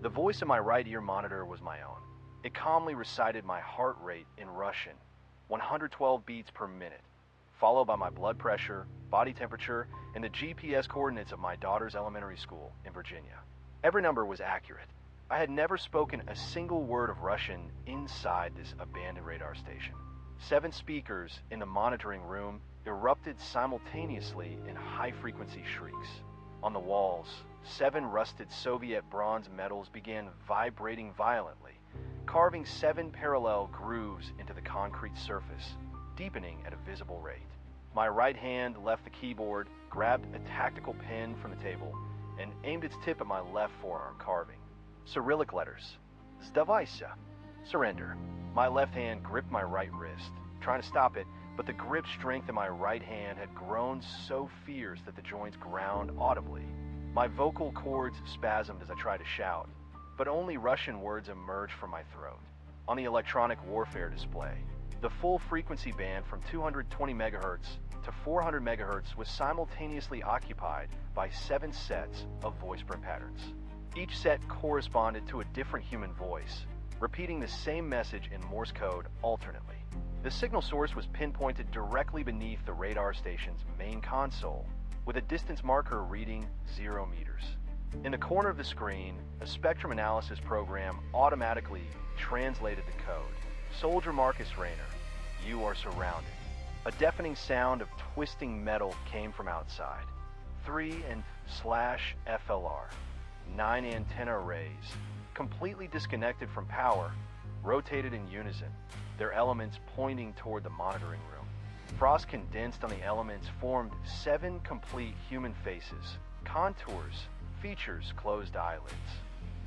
The voice in my right ear monitor was my own. It calmly recited my heart rate in Russian, 112 beats per minute, followed by my blood pressure, body temperature, and the GPS coordinates of my daughter's elementary school in Virginia. Every number was accurate. I had never spoken a single word of Russian inside this abandoned radar station. 7 speakers in the monitoring room erupted simultaneously in high-frequency shrieks. On the walls, 7 rusted Soviet bronze medals began vibrating violently, carving 7 parallel grooves into the concrete surface, deepening at a visible rate. My right hand left the keyboard, grabbed a tactical pen from the table, and aimed its tip at my left forearm, carving Cyrillic letters. Zdavaysa. Surrender. My left hand gripped my right wrist, trying to stop it, but the grip strength in my right hand had grown so fierce that the joints ground audibly. My vocal cords spasmed as I tried to shout, but only Russian words emerged from my throat. On the electronic warfare display, the full frequency band from 220 MHz to 400 MHz was simultaneously occupied by 7 sets of voice print patterns. Each set corresponded to a different human voice, repeating the same message in Morse code alternately. The signal source was pinpointed directly beneath the radar station's main console, with a distance marker reading 0 meters. In the corner of the screen, a spectrum analysis program automatically translated the code. Soldier Marcus Rayner, you are surrounded. A deafening sound of twisting metal came from outside. 3/FLR, 9 antenna arrays, completely disconnected from power, rotated in unison, their elements pointing toward the monitoring room. Frost condensed on the elements formed 7 complete human faces, contours, features, closed eyelids.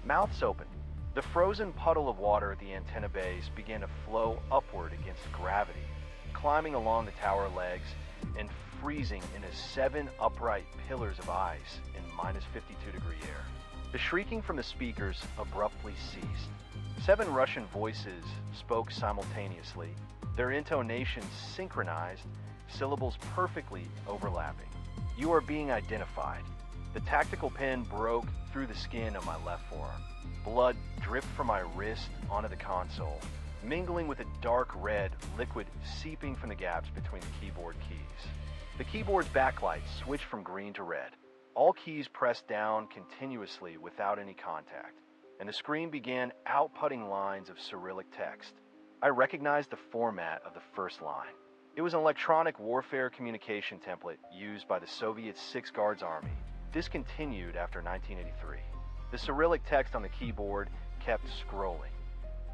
Mouths open. The frozen puddle of water at the antenna base began to flow upward against gravity, climbing along the tower legs and freezing into 7 upright pillars of ice in minus 52-degree air. The shrieking from the speakers abruptly ceased. 7 Russian voices spoke simultaneously, their intonations synchronized, syllables perfectly overlapping. You are being identified. The tactical pen broke through the skin of my left forearm. Blood dripped from my wrist onto the console, mingling with a dark red liquid seeping from the gaps between the keyboard keys. The keyboard's backlight switched from green to red. All keys pressed down continuously without any contact, and the screen began outputting lines of Cyrillic text. I recognized the format of the first line. It was an electronic warfare communication template used by the Soviet Six Guards Army, discontinued after 1983. The Cyrillic text on the keyboard kept scrolling.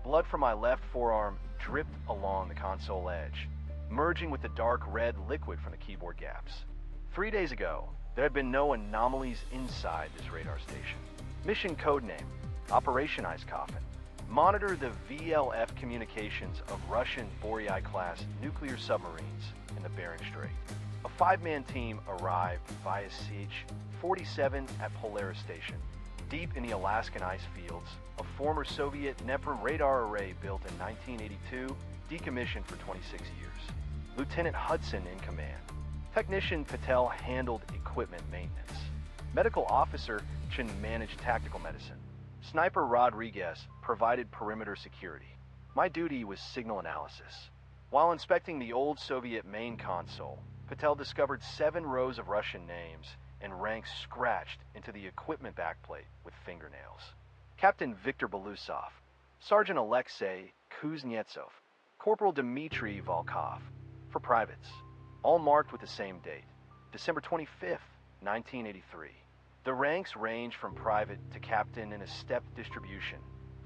Blood from my left forearm dripped along the console edge, merging with the dark red liquid from the keyboard gaps. 3 days ago, there had been no anomalies inside this radar station. Mission codename, Operation Ice Coffin. Monitor the VLF communications of Russian Boryai-class nuclear submarines in the Bering Strait. A 5-man team arrived via CH-47 at Polaris Station, deep in the Alaskan ice fields, a former Soviet Dnepr radar array built in 1982, decommissioned for 26 years. Lieutenant Hudson in command. Technician Patel handled equipment maintenance. Medical officer Chin managed tactical medicine. Sniper Rodriguez provided perimeter security. My duty was signal analysis. While inspecting the old Soviet main console, Patel discovered 7 rows of Russian names and ranks scratched into the equipment backplate with fingernails. Captain Viktor Belousov, Sergeant Alexei Kuznetsov, Corporal Dmitry Volkov. For privates, all marked with the same date, December 25th, 1983. The ranks range from private to captain in a stepped distribution,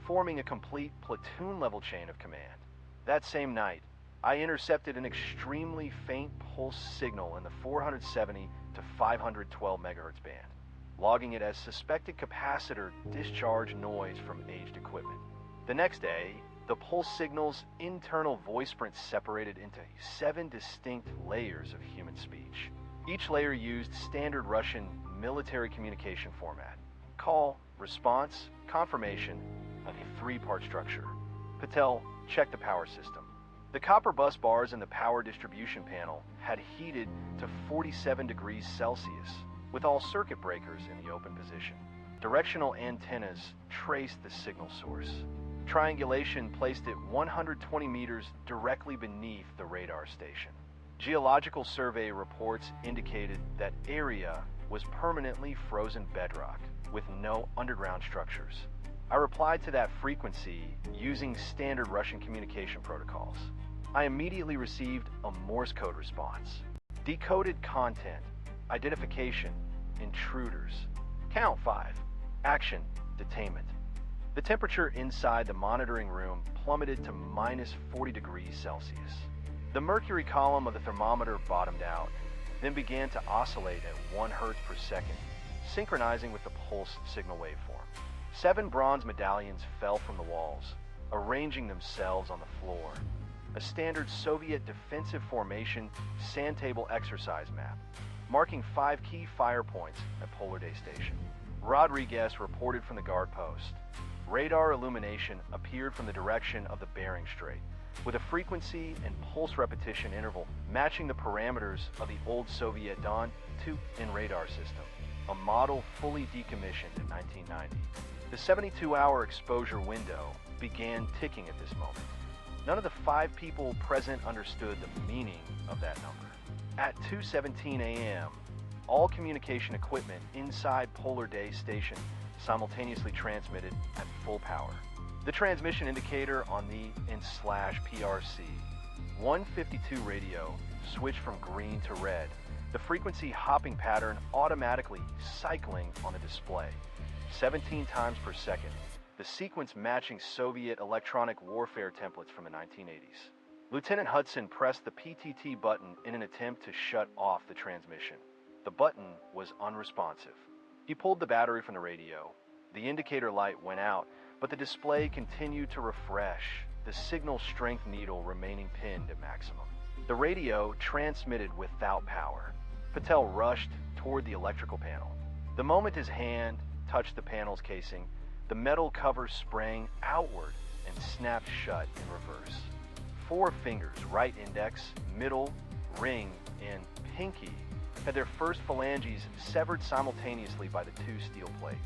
forming a complete platoon-level chain of command. That same night, I intercepted an extremely faint pulse signal in the 470 to 512 MHz band, logging it as suspected capacitor discharge noise from aged equipment. The next day, the pulse signal's internal voice print separated into 7 distinct layers of human speech. Each layer used standard Russian military communication format: call, response, confirmation, of a 3-part structure. Patel checked the power system. The copper bus bars in the power distribution panel had heated to 47 degrees Celsius, with all circuit breakers in the open position. Directional antennas traced the signal source. Triangulation placed it 120 meters directly beneath the radar station. Geological survey reports indicated that area was permanently frozen bedrock with no underground structures. I replied to that frequency using standard Russian communication protocols. I immediately received a Morse code response. Decoded content, identification, intruders. Count 5. Action, detainment. The temperature inside the monitoring room plummeted to minus 40 degrees Celsius. The mercury column of the thermometer bottomed out, then began to oscillate at 1 hertz per second, synchronizing with the pulse signal waveform. 7 bronze medallions fell from the walls, arranging themselves on the floor. A standard Soviet defensive formation sand table exercise map, marking 5 key fire points at Polar Day Station. Rodriguez reported from the guard post. Radar illumination appeared from the direction of the Bering Strait, with a frequency and pulse repetition interval matching the parameters of the old Soviet Don 2 in radar system, a model fully decommissioned in 1990. The 72-hour exposure window began ticking at this moment. None of the 5 people present understood the meaning of that number. At 2:17 a.m., all communication equipment inside Polar Day Station simultaneously transmitted at full power. The transmission indicator on the /PRC 152 radio switched from green to red, the frequency hopping pattern automatically cycling on the display, 17 times per second, the sequence matching Soviet electronic warfare templates from the 1980s. Lieutenant Hudson pressed the PTT button in an attempt to shut off the transmission. The button was unresponsive. He pulled the battery from the radio. The indicator light went out, but the display continued to refresh, the signal strength needle remaining pinned at maximum. The radio transmitted without power. Patel rushed toward the electrical panel. The moment his hand touched the panel's casing, the metal cover sprang outward and snapped shut in reverse. 4 fingers, right index, middle, ring, and pinky, had their first phalanges severed simultaneously by the 2 steel plates.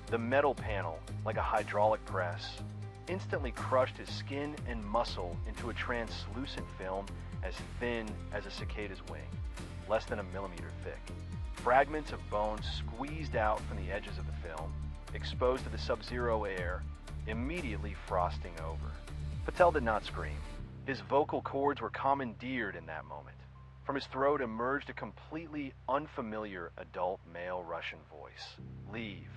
The metal panel, like a hydraulic press, instantly crushed his skin and muscle into a translucent film as thin as a cicada's wing, less than a millimeter thick. Fragments of bone squeezed out from the edges of the film, exposed to the sub-zero air, immediately frosting over. Patel did not scream. His vocal cords were commandeered in that moment. From his throat emerged a completely unfamiliar adult male Russian voice. Leave.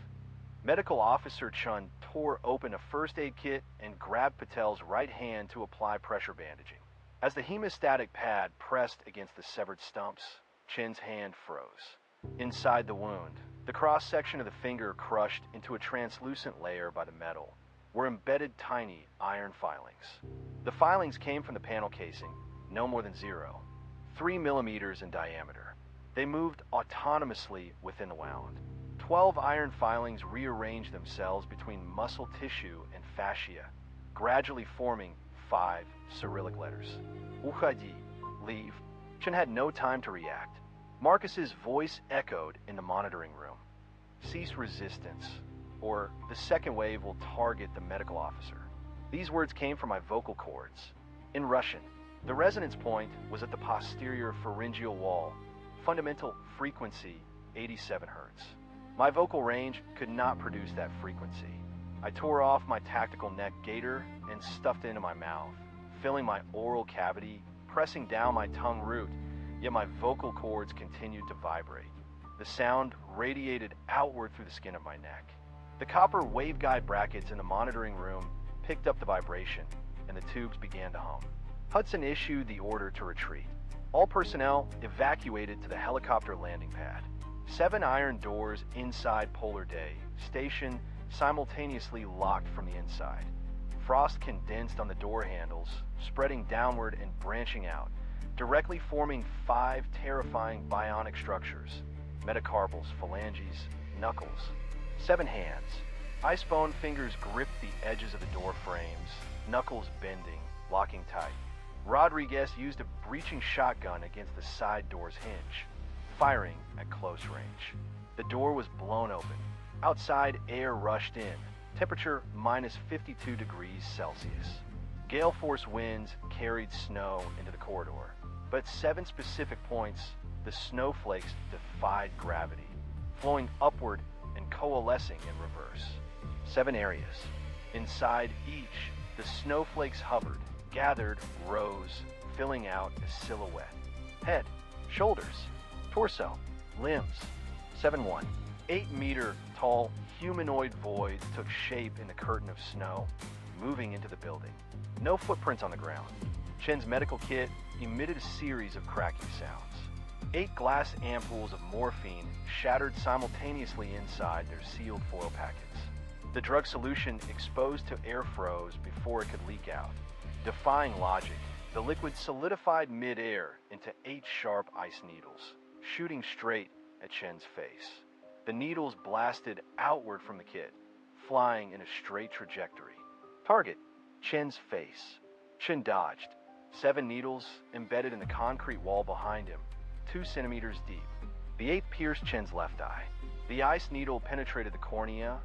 Medical Officer Chun tore open a first aid kit and grabbed Patel's right hand to apply pressure bandaging. As the hemostatic pad pressed against the severed stumps, Chin's hand froze. Inside the wound, the cross-section of the finger crushed into a translucent layer by the metal were embedded tiny iron filings. The filings came from the panel casing, no more than 0, 3 millimeters in diameter. They moved autonomously within the wound. 12 iron filings rearranged themselves between muscle tissue and fascia, gradually forming 5 Cyrillic letters. Ukhadi, leave. Chen had no time to react. Marcus's voice echoed in the monitoring room. Cease resistance, or the second wave will target the medical officer. These words came from my vocal cords. In Russian, the resonance point was at the posterior pharyngeal wall, fundamental frequency 87 hertz. My vocal range could not produce that frequency. I tore off my tactical neck gaiter and stuffed it into my mouth, filling my oral cavity, pressing down my tongue root, yet my vocal cords continued to vibrate. The sound radiated outward through the skin of my neck. The copper waveguide brackets in the monitoring room picked up the vibration, and the tubes began to hum. Hudson issued the order to retreat. All personnel evacuated to the helicopter landing pad. 7 iron doors inside Polar Day Station simultaneously locked from the inside. Frost condensed on the door handles, spreading downward and branching out, directly forming 5 terrifying bionic structures: metacarpals, phalanges, knuckles. 7 hands. Ice-bone fingers gripped the edges of the door frames, knuckles bending, locking tight. Rodriguez used a breaching shotgun against the side door's hinge, firing at close range. The door was blown open. Outside, air rushed in, temperature minus 52 degrees Celsius. Gale force winds carried snow into the corridor, but at 7 specific points, the snowflakes defied gravity, flowing upward and coalescing in reverse. 7 areas. Inside each, the snowflakes hovered, gathered, rose, filling out a silhouette. Head, shoulders, torso, limbs. 7-1. 8-meter tall humanoid voids took shape in the curtain of snow, moving into the building. No footprints on the ground. Chen's medical kit emitted a series of cracking sounds. 8 glass ampoules of morphine shattered simultaneously inside their sealed foil packets. The drug solution exposed to air froze before it could leak out. Defying logic, the liquid solidified mid-air into 8 sharp ice needles, shooting straight at Chen's face. The needles blasted outward from the kit, flying in a straight trajectory. Target, Chen's face. Chen dodged. 7 needles embedded in the concrete wall behind him, 2 centimeters deep. The 8th pierced Chen's left eye. The ice needle penetrated the cornea,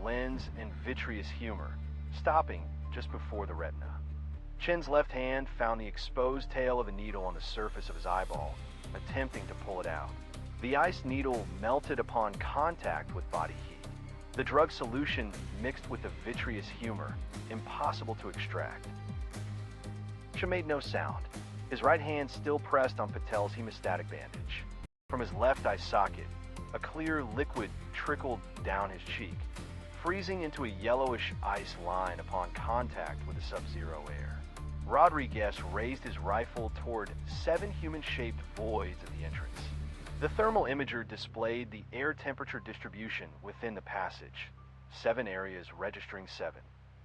lens, and vitreous humor, stopping just before the retina. Chen's left hand found the exposed tail of a needle on the surface of his eyeball, attempting to pull it out. The ice needle melted upon contact with body heat. The drug solution mixed with the vitreous humor, impossible to extract. Chen made no sound, his right hand still pressed on Patel's hemostatic bandage. From his left eye socket, a clear liquid trickled down his cheek, freezing into a yellowish ice line upon contact with the sub-zero air. Rodriguez raised his rifle toward 7 human-shaped voids at the entrance. The thermal imager displayed the air temperature distribution within the passage, 7 areas registering 7,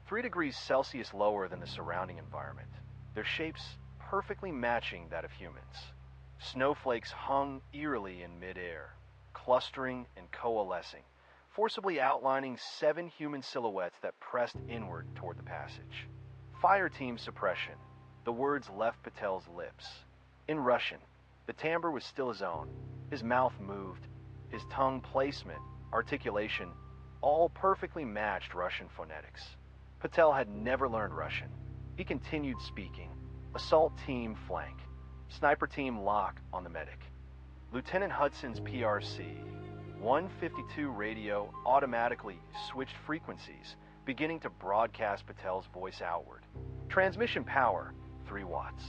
3 degrees Celsius lower than the surrounding environment, their shapes perfectly matching that of humans. Snowflakes hung eerily in midair, clustering and coalescing, forcibly outlining 7 human silhouettes that pressed inward toward the passage. Fire team suppression. The words left Patel's lips. In Russian, the timbre was still his own. His mouth moved. His tongue placement, articulation, all perfectly matched Russian phonetics. Patel had never learned Russian. He continued speaking. Assault team flank. Sniper team lock on the medic. Lieutenant Hudson's PRC 152 radio automatically switched frequencies, beginning to broadcast Patel's voice outward. Transmission power, 3 watts.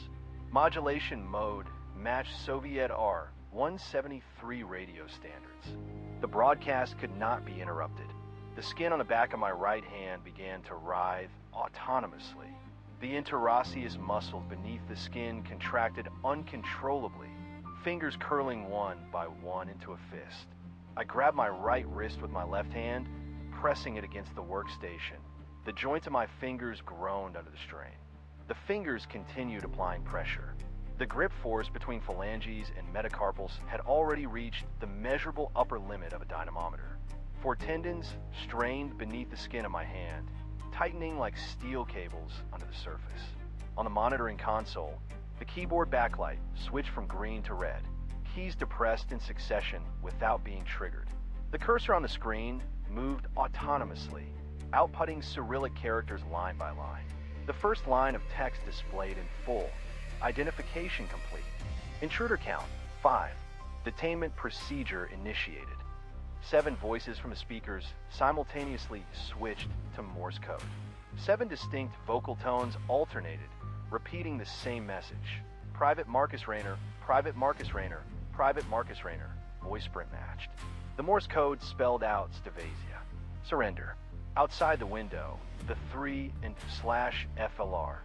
Modulation mode matched Soviet R-173 radio standards. The broadcast could not be interrupted. The skin on the back of my right hand began to writhe autonomously. The interosseous muscles beneath the skin contracted uncontrollably, fingers curling one by one into a fist. I grabbed my right wrist with my left hand, pressing it against the workstation. The joints of my fingers groaned under the strain. The fingers continued applying pressure. The grip force between phalanges and metacarpals had already reached the measurable upper limit of a dynamometer. For tendons strained beneath the skin of my hand, tightening like steel cables under the surface. On the monitoring console, the keyboard backlight switched from green to red, keys depressed in succession without being triggered. The cursor on the screen moved autonomously, outputting Cyrillic characters line by line. The first line of text displayed in full. Identification complete. Intruder count, 5. Detainment procedure initiated. 7 voices from the speakers simultaneously switched to Morse code. 7 distinct vocal tones alternated, repeating the same message. Private Marcus Rayner, Private Marcus Rayner, Private Marcus Rayner. Voice sprint matched. The Morse code spelled out Stavasia. Surrender. Outside the window, the 3/FLR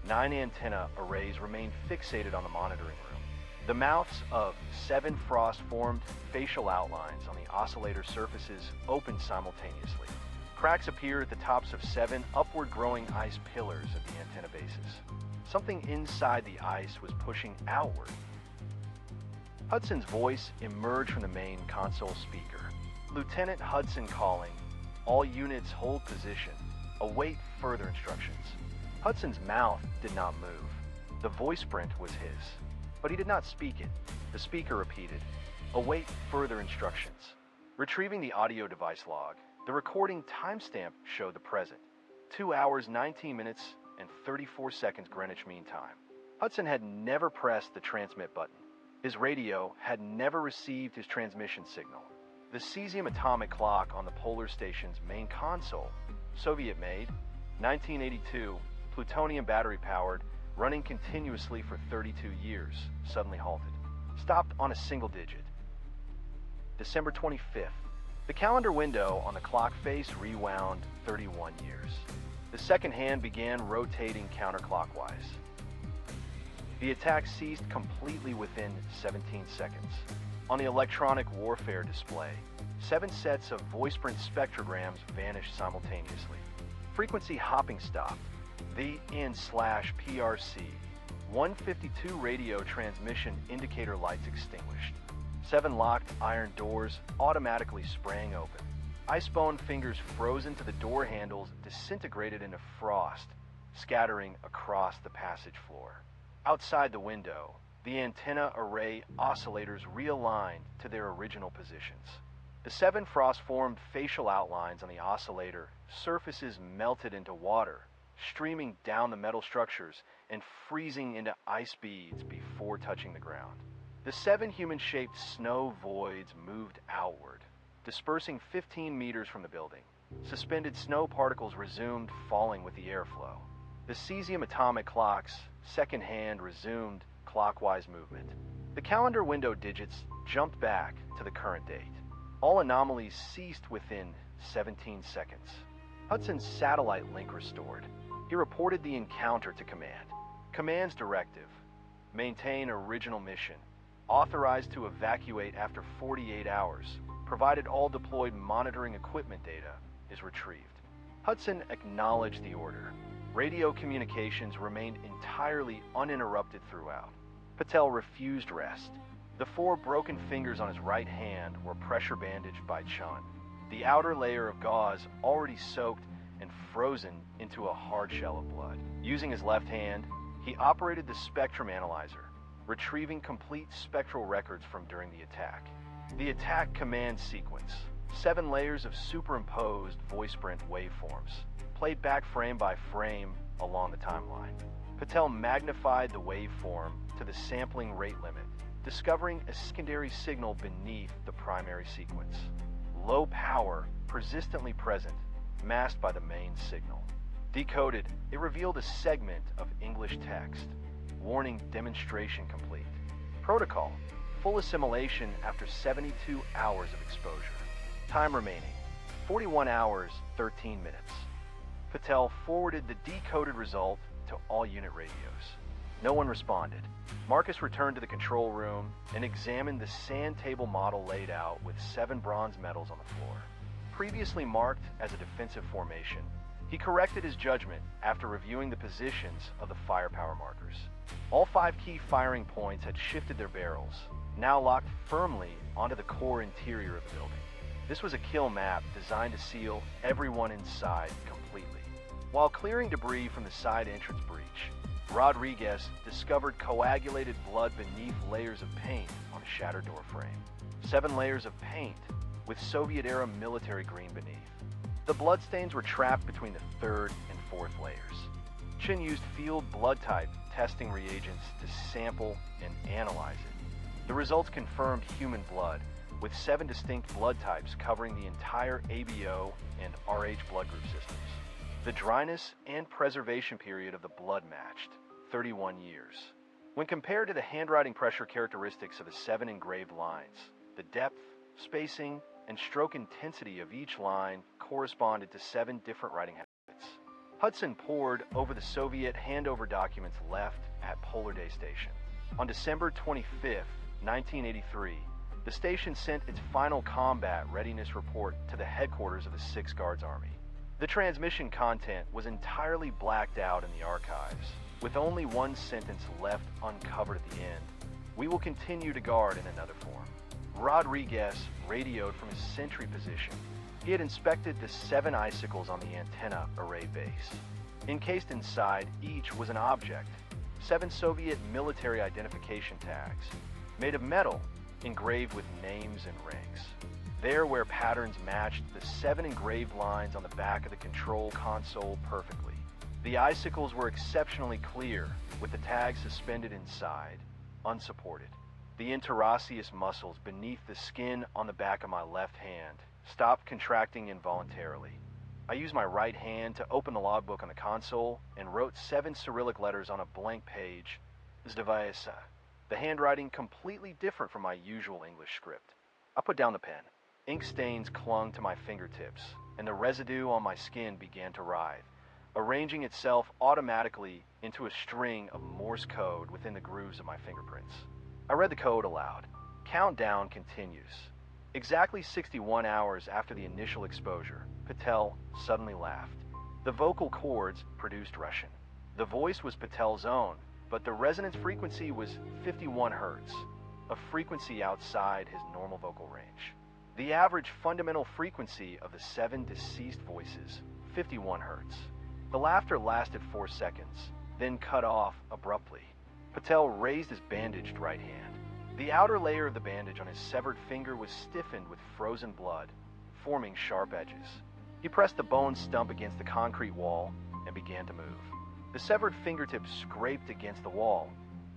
9 antenna arrays remained fixated on the monitoring room. The mouths of 7 frost-formed facial outlines on the oscillator surfaces opened simultaneously. Cracks appeared at the tops of 7 upward-growing ice pillars at the antenna bases. Something inside the ice was pushing outward. Hudson's voice emerged from the main console speaker. Lieutenant Hudson calling. All units hold position. Await further instructions. Hudson's mouth did not move. The voice print was his, but he did not speak it. The speaker repeated, await further instructions. Retrieving the audio device log, the recording timestamp showed the present, 2 hours, 19 minutes, and 34 seconds Greenwich Mean Time. Hudson had never pressed the transmit button. His radio had never received his transmission signal. The cesium atomic clock on the polar station's main console, Soviet-made, 1982, plutonium battery-powered, running continuously for 32 years, suddenly halted. Stopped on a single digit. December 25th. The calendar window on the clock face rewound 31 years. The second hand began rotating counterclockwise. The attack ceased completely within 17 seconds. On the electronic warfare display, 7 sets of voice-print spectrograms vanished simultaneously. Frequency hopping stopped. The IN/PRC 152 radio transmission indicator lights extinguished. 7 locked iron doors automatically sprang open. Icebone fingers frozen to the door handles disintegrated into frost, scattering across the passage floor. Outside the window, the antenna array oscillators realigned to their original positions. The 7 frost-formed facial outlines on the oscillator surfaces melted into water, streaming down the metal structures and freezing into ice beads before touching the ground. The 7 human-shaped snow voids moved outward, dispersing 15 meters from the building. Suspended snow particles resumed falling with the airflow. The cesium atomic clock's second hand resumed clockwise movement. The calendar window digits jumped back to the current date. All anomalies ceased within 17 seconds. Hudson's satellite link restored. He reported the encounter to command. Command's directive: maintain original mission. Authorized to evacuate after 48 hours, provided all deployed monitoring equipment data is retrieved. Hudson acknowledged the order. Radio communications remained entirely uninterrupted throughout. Patel refused rest. The 4 broken fingers on his right hand were pressure bandaged by Chun. The outer layer of gauze already soaked and frozen into a hard shell of blood. Using his left hand, he operated the spectrum analyzer, retrieving complete spectral records from during the attack. The attack command sequence, 7 layers of superimposed voice-print waveforms, played back frame by frame along the timeline. Patel magnified the waveform to the sampling rate limit, discovering a secondary signal beneath the primary sequence. Low power, persistently present, masked by the main signal. Decoded, it revealed a segment of English text. Warning: demonstration complete. Protocol: full assimilation after 72 hours of exposure. Time remaining: 41 hours, 13 minutes. Patel forwarded the decoded result to all unit radios. No one responded. Marcus returned to the control room and examined the sand table model laid out with 7 bronze medals on the floor. Previously marked as a defensive formation, he corrected his judgment after reviewing the positions of the firepower markers. All 5 key firing points had shifted their barrels, now locked firmly onto the core interior of the building. This was a kill map designed to seal everyone inside completely. While clearing debris from the side entrance breach, Rodriguez discovered coagulated blood beneath layers of paint on a shattered door frame. 7 layers of paint with Soviet-era military green beneath. The bloodstains were trapped between the 3rd and 4th layers. Chin used field blood type testing reagents to sample and analyze it. The results confirmed human blood, with 7 distinct blood types covering the entire ABO and RH blood group systems. The dryness and preservation period of the blood matched, 31 years. When compared to the handwriting pressure characteristics of the 7 engraved lines, the depth, spacing, and stroke intensity of each line corresponded to 7 different writing habits. Hudson pored over the Soviet handover documents left at Polar Day Station. On December 25, 1983, the station sent its final combat readiness report to the headquarters of the 6th Guards Army. The transmission content was entirely blacked out in the archives, with only one sentence left uncovered at the end: "We will continue to guard in another form." Rodriguez radioed from his sentry position. He had inspected the 7 icicles on the antenna array base. Encased inside each was an object, 7 Soviet military identification tags, made of metal, engraved with names and ranks. there where patterns matched the 7 engraved lines on the back of the control console perfectly. The icicles were exceptionally clear, with the tags suspended inside, unsupported. The interosseous muscles beneath the skin on the back of my left hand stopped contracting involuntarily. I used my right hand to open the logbook on the console and wrote 7 Cyrillic letters on a blank page, Zdavaisa, the handwriting completely different from my usual English script. I put down the pen. Ink stains clung to my fingertips, and the residue on my skin began to writhe, arranging itself automatically into a string of Morse code within the grooves of my fingerprints. I read the code aloud. Countdown continues. Exactly 61 hours after the initial exposure, Patel suddenly laughed. The vocal cords produced Russian. The voice was Patel's own, but the resonance frequency was 51 hertz, a frequency outside his normal vocal range. The average fundamental frequency of the 7 deceased voices, 51 hertz. The laughter lasted 4 seconds, then cut off abruptly. Patel raised his bandaged right hand. The outer layer of the bandage on his severed finger was stiffened with frozen blood, forming sharp edges. He pressed the bone stump against the concrete wall and began to move. The severed fingertip scraped against the wall,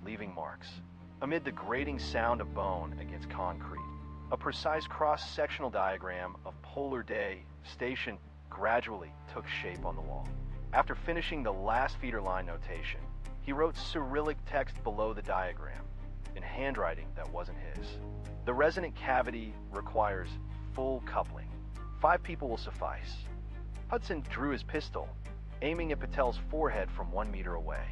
leaving marks. Amid the grating sound of bone against concrete, a precise cross-sectional diagram of Polar Day Station gradually took shape on the wall. After finishing the last feeder line notation, he wrote Cyrillic text below the diagram, in handwriting that wasn't his. The resonant cavity requires full coupling. 5 people will suffice. Hudson drew his pistol, aiming at Patel's forehead from 1 meter away.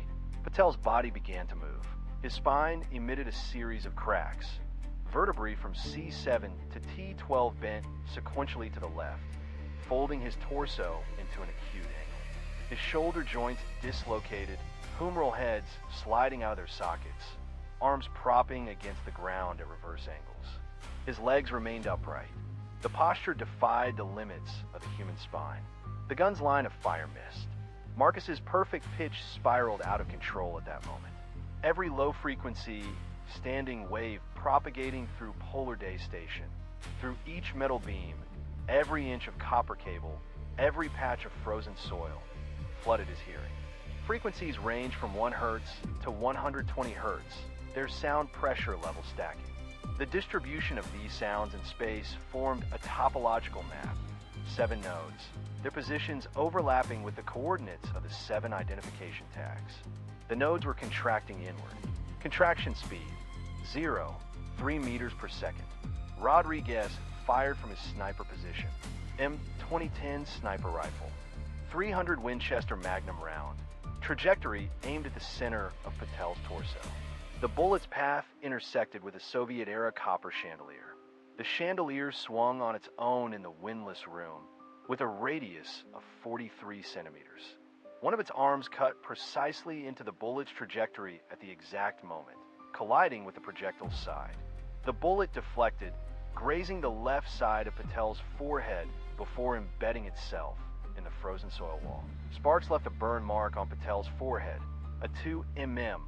Patel's body began to move. His spine emitted a series of cracks. Vertebrae from C7 to T12 bent sequentially to the left, folding his torso into an acute angle. His shoulder joints dislocated, humeral heads sliding out of their sockets, arms propping against the ground at reverse angles. His legs remained upright. The posture defied the limits of the human spine. The gun's line of fire missed. Marcus's perfect pitch spiraled out of control at that moment. Every low-frequency, standing wave propagating through Polar Day Station, through each metal beam, every inch of copper cable, every patch of frozen soil, flooded his hearing. Frequencies range from 1 hertz to 120 hertz, their sound pressure level stacking. The distribution of these sounds in space formed a topological map, 7 nodes, their positions overlapping with the coordinates of the 7 identification tags. The nodes were contracting inward. Contraction speed, 0, 3 meters per second. Rodriguez fired from his sniper position, M2010 sniper rifle, 300 Winchester Magnum round. Trajectory aimed at the center of Patel's torso. The bullet's path intersected with a Soviet-era copper chandelier. The chandelier swung on its own in the windless room, with a radius of 43 centimeters. One of its arms cut precisely into the bullet's trajectory at the exact moment, colliding with the projectile's side. The bullet deflected, grazing the left side of Patel's forehead before embedding itself in the frozen soil wall. Sparks left a burn mark on Patel's forehead, a 2 mm,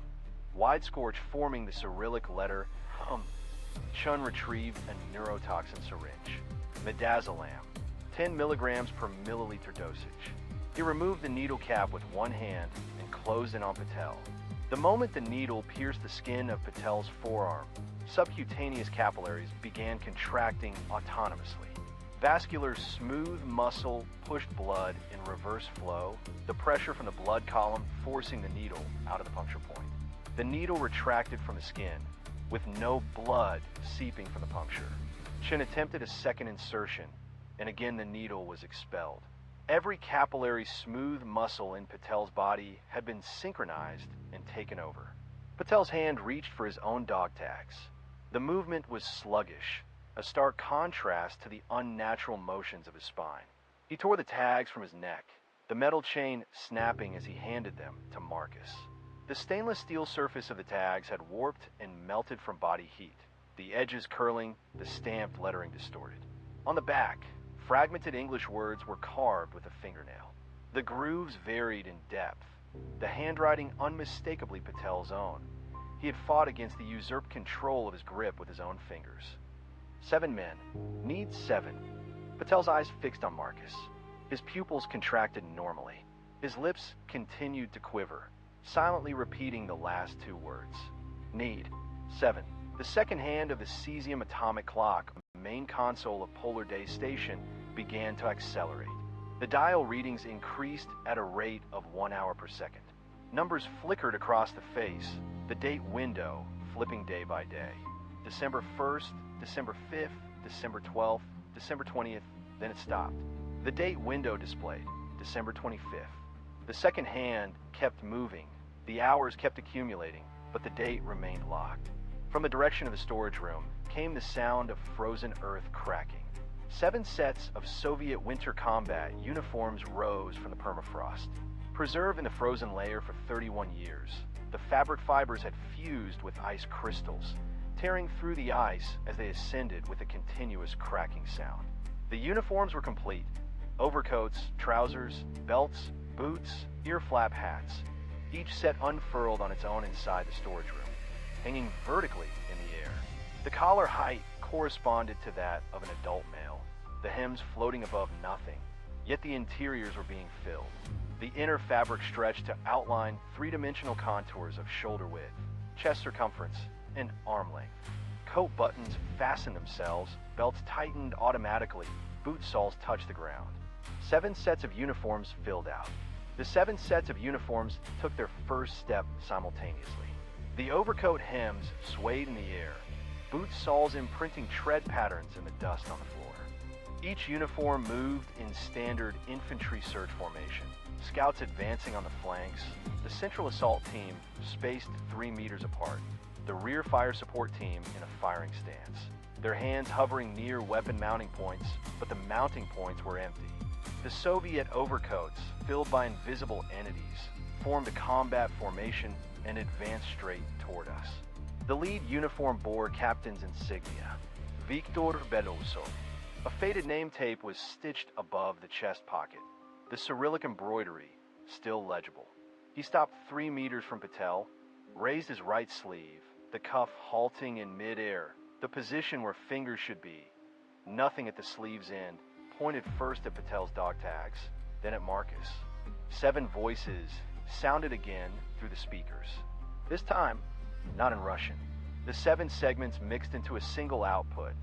wide scorch forming the Cyrillic letter HUM. Chun retrieved a neurotoxin syringe, midazolam, 10 milligrams per milliliter dosage. He removed the needle cap with one hand and closed it on Patel. The moment the needle pierced the skin of Patel's forearm, subcutaneous capillaries began contracting autonomously. Vascular smooth muscle pushed blood in reverse flow, the pressure from the blood column forcing the needle out of the puncture point. The needle retracted from the skin, with no blood seeping from the puncture. Chin attempted a second insertion, and again the needle was expelled. Every capillary smooth muscle in Patel's body had been synchronized and taken over. Patel's hand reached for his own dog tags. The movement was sluggish, a stark contrast to the unnatural motions of his spine. He tore the tags from his neck, the metal chain snapping as he handed them to Marcus. The stainless steel surface of the tags had warped and melted from body heat, the edges curling, the stamped lettering distorted. On the back, fragmented English words were carved with a fingernail. The grooves varied in depth, the handwriting unmistakably Patel's own. He had fought against the usurped control of his grip with his own fingers. 7 men. Needs 7. Patel's eyes fixed on Marcus. His pupils contracted normally. His lips continued to quiver, silently repeating the last 2 words. Need 7. The second hand of the cesium atomic clock on the main console of Polar Day Station began to accelerate. The dial readings increased at a rate of 1 hour per second. Numbers flickered across the face, the date window flipping day by day. December 1st, December 5th, December 12th, December 20th, then it stopped. The date window displayed, December 25th. The second hand kept moving, the hours kept accumulating, but the date remained locked. From the direction of the storage room came the sound of frozen earth cracking. 7 sets of Soviet winter combat uniforms rose from the permafrost. Preserved in the frozen layer for 31 years, the fabric fibers had fused with ice crystals, tearing through the ice as they ascended with a continuous cracking sound. The uniforms were complete. Overcoats, trousers, belts, boots, ear flap hats, each set unfurled on its own inside the storage room, hanging vertically in the air. The collar height corresponded to that of an adult male, the hems floating above nothing, yet the interiors were being filled. The inner fabric stretched to outline 3-dimensional contours of shoulder width, chest circumference, and arm length. Coat buttons fastened themselves, belts tightened automatically, boot soles touched the ground. 7 sets of uniforms filled out. The 7 sets of uniforms took their first step simultaneously. The overcoat hems swayed in the air, boot soles imprinting tread patterns in the dust on the floor. Each uniform moved in standard infantry surge formation, scouts advancing on the flanks, the central assault team spaced 3 meters apart, the rear fire support team in a firing stance, their hands hovering near weapon mounting points, but the mounting points were empty. The Soviet overcoats, filled by invisible entities, formed a combat formation and advanced straight toward us. The lead uniform bore captain's insignia, Victor Beloso. A faded name tape was stitched above the chest pocket, the Cyrillic embroidery still legible. He stopped 3 meters from Patel, raised his right sleeve, the cuff halting in midair, the position where fingers should be. Nothing at the sleeve's end, pointed first at Patel's dog tags, then at Marcus. 7 voices sounded again through the speakers. This time, not in Russian. The 7 segments mixed into a single output,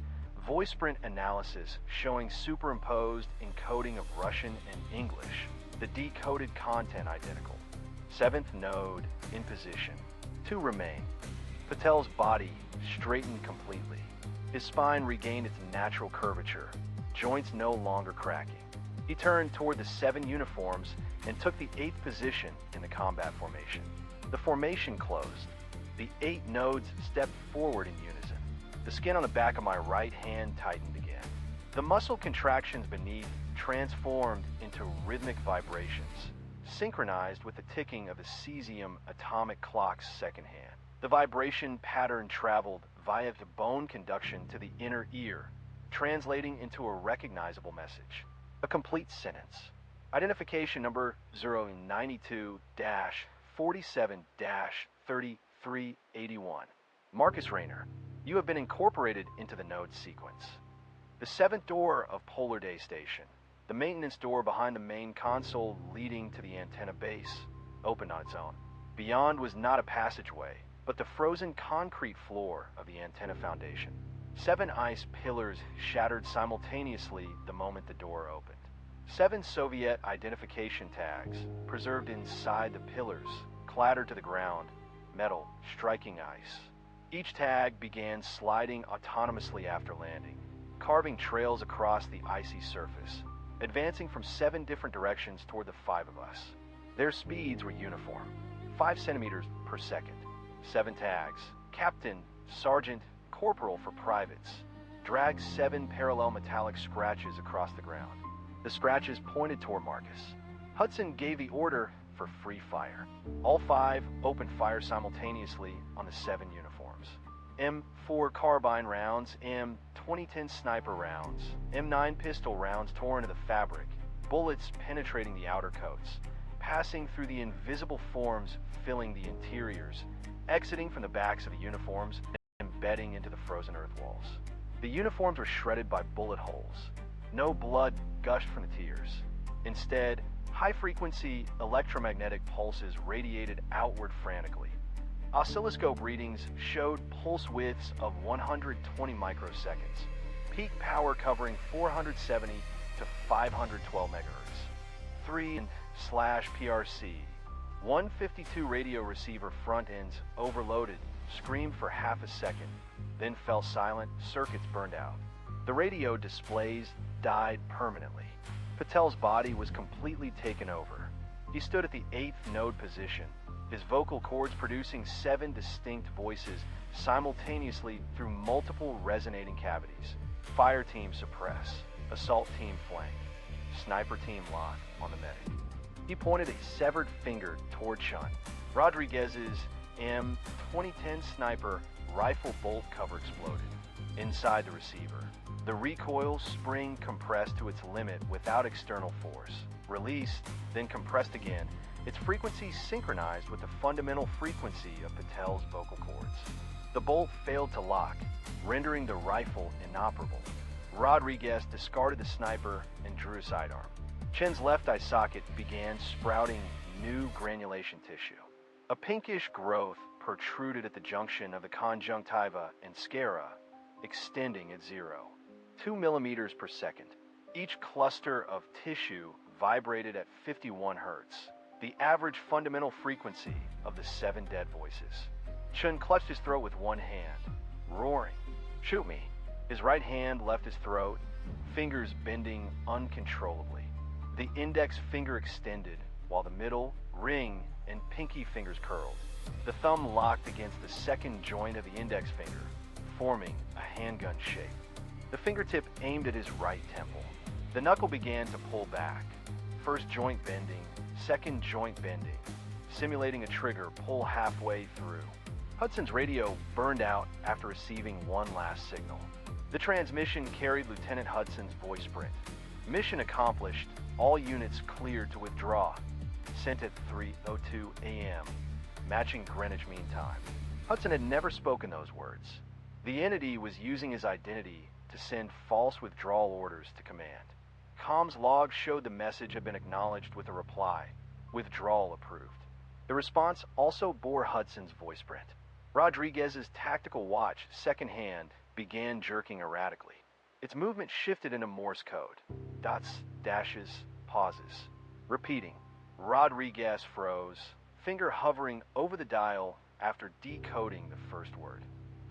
voice print analysis showing superimposed encoding of Russian and English, the decoded content identical. 7th node in position. 2 remain. Patel's body straightened completely. His spine regained its natural curvature, joints no longer cracking. He turned toward the 7 uniforms and took the 8th position in the combat formation. The formation closed. The 8 nodes stepped forward in unison. The skin on the back of my right hand tightened again. The muscle contractions beneath transformed into rhythmic vibrations, synchronized with the ticking of the cesium atomic clock's second hand. The vibration pattern traveled via the bone conduction to the inner ear, translating into a recognizable message. A complete sentence. Identification number 092-47-3381. Marcus Rayner, you have been incorporated into the node sequence. The 7th door of Polar Day Station, the maintenance door behind the main console leading to the antenna base, opened on its own. Beyond was not a passageway, but the frozen concrete floor of the antenna foundation. 7 ice pillars shattered simultaneously the moment the door opened. 7 Soviet identification tags, preserved inside the pillars, clattered to the ground, metal striking ice. Each tag began sliding autonomously after landing, carving trails across the icy surface, advancing from 7 different directions toward the 5 of us. Their speeds were uniform, 5 centimeters per second. 7 tags, captain, sergeant, corporal for privates, dragged 7 parallel metallic scratches across the ground. The scratches pointed toward Marcus. Hudson gave the order for free fire. All 5 opened fire simultaneously on the 7 uniforms. M4 carbine rounds, M2010 sniper rounds, M9 pistol rounds tore into the fabric, bullets penetrating the outer coats, passing through the invisible forms filling the interiors, exiting from the backs of the uniforms and embedding into the frozen earth walls. The uniforms were shredded by bullet holes. No blood gushed from the tears. Instead, high-frequency electromagnetic pulses radiated outward frantically. Oscilloscope readings showed pulse widths of 120 microseconds, peak power covering 470 to 512 megahertz. 3/PRC. 152 radio receiver front ends overloaded, screamed for half a second, then fell silent, circuits burned out. The radio displays died permanently. Patel's body was completely taken over. He stood at the 8th node position, his vocal cords producing 7 distinct voices simultaneously through multiple resonating cavities. Fire team suppress, assault team flank, sniper team lock on the medic. He pointed a severed finger toward Chun. Rodriguez's M2010 sniper rifle bolt cover exploded inside the receiver. The recoil spring compressed to its limit without external force. Released, then compressed again, its frequency synchronized with the fundamental frequency of Patel's vocal cords. The bolt failed to lock, rendering the rifle inoperable. Rodriguez discarded the sniper and drew a sidearm. Chen's left eye socket began sprouting new granulation tissue. A pinkish growth protruded at the junction of the conjunctiva and sclera, extending at 2 millimeters per second. Each cluster of tissue vibrated at 51 hertz, the average fundamental frequency of the 7 dead voices. Chun clutched his throat with one hand, roaring, "Shoot me!" His right hand left his throat, fingers bending uncontrollably. The index finger extended, while the middle, ring, and pinky fingers curled. The thumb locked against the second joint of the index finger, forming a handgun shape. The fingertip aimed at his right temple. The knuckle began to pull back. First joint bending, second joint bending, simulating a trigger pull halfway through. Hudson's radio burned out after receiving one last signal. The transmission carried Lieutenant Hudson's voice sprint. Mission accomplished. All units cleared to withdraw. Sent at 3:02 a.m., matching Greenwich Mean Time. Hudson had never spoken those words. The entity was using his identity to send false withdrawal orders to command. Comms log showed the message had been acknowledged with a reply, "Withdrawal approved." The response also bore Hudson's voice print. Rodriguez's tactical watch, second hand, began jerking erratically. Its movement shifted into Morse code. Dots, dashes, pauses. Repeating. Rodriguez froze, finger hovering over the dial after decoding the first word.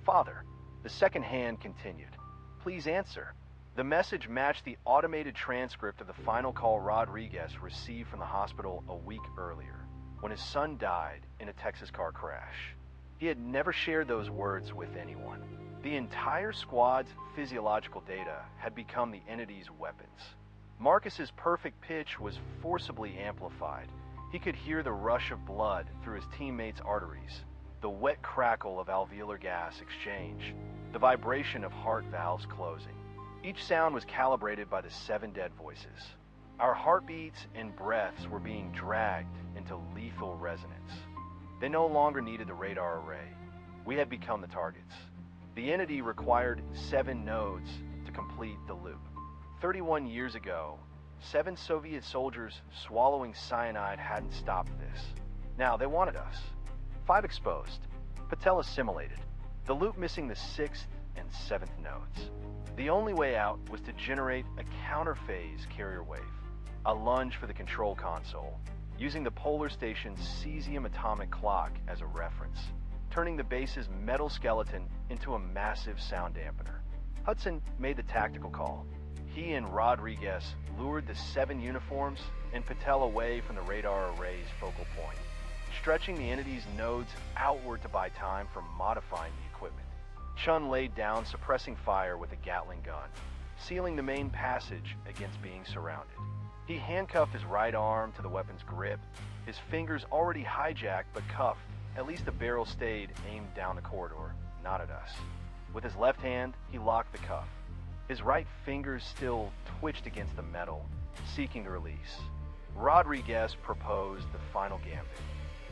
"Father." The second hand continued. "Please answer." The message matched the automated transcript of the final call Rodriguez received from the hospital a week earlier, when his son died in a Texas car crash. He had never shared those words with anyone. The entire squad's physiological data had become the entity's weapons. Marcus's perfect pitch was forcibly amplified. He could hear the rush of blood through his teammates' arteries, the wet crackle of alveolar gas exchange, the vibration of heart valves closing. Each sound was calibrated by the 7 dead voices. Our heartbeats and breaths were being dragged into lethal resonance. They no longer needed the radar array. We had become the targets. The entity required 7 nodes to complete the loop. 31 years ago, 7 Soviet soldiers swallowing cyanide hadn't stopped this. Now they wanted us. 5 exposed. Patel assimilated. The loop missing the 6th and 7th nodes. The only way out was to generate a counterphase carrier wave, a lunge for the control console, using the polar station's cesium atomic clock as a reference, turning the base's metal skeleton into a massive sound dampener. Hudson made the tactical call. He and Rodriguez lured the 7 uniforms and Patel away from the radar array's focal point, stretching the entity's nodes outward to buy time for modifying the equipment. Chun laid down, suppressing fire with a Gatling gun, sealing the main passage against being surrounded. He handcuffed his right arm to the weapon's grip, his fingers already hijacked but cuffed. At least the barrel stayed aimed down the corridor, not at us. With his left hand, he locked the cuff. His right fingers still twitched against the metal, seeking to release. Rodriguez proposed the final gambit,